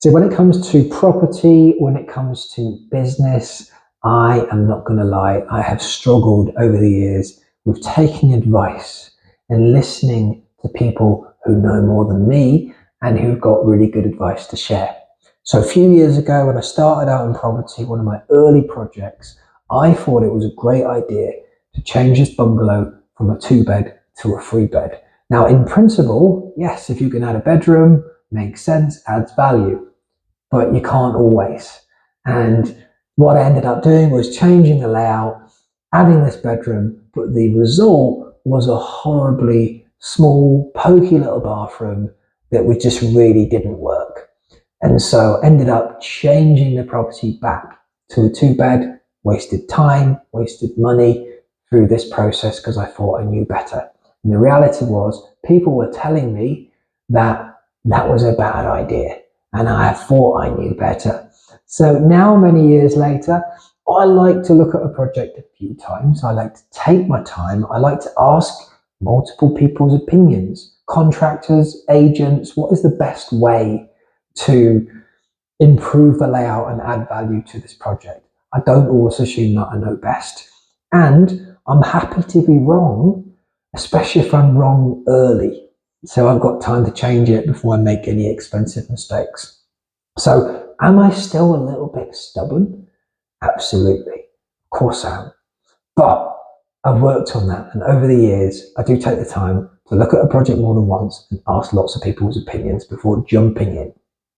So when it comes to property, when it comes to business, I am not going to lie, I have struggled over the years with taking advice and listening to people who know more than me and who've got really good advice to share. So a few years ago, when I started out in property, one of my early projects, I thought it was a great idea to change this bungalow from a 2-bed to a 3-bed. Now, in principle, yes, if you can add a bedroom, makes sense, adds value, but you can't always. And what I ended up doing was changing the layout, adding this bedroom, but the result was a horribly small, pokey little bathroom that just really didn't work. And so ended up changing the property back to a 2-bed, wasted time, wasted money through this process because I thought I knew better. And the reality was people were telling me that that was a bad idea and I thought I knew better. So now, many years later, I like to look at a project a few times. I like to take my time. I like to ask multiple people's opinions, contractors, agents, what is the best way to improve the layout and add value to this project. I don't always assume that I know best. And I'm happy to be wrong, especially if I'm wrong early. So I've got time to change it before I make any expensive mistakes. So am I still a little bit stubborn? Absolutely. Of course I am. But I've worked on that. And over the years, I do take the time to look at a project more than once and ask lots of people's opinions before jumping in.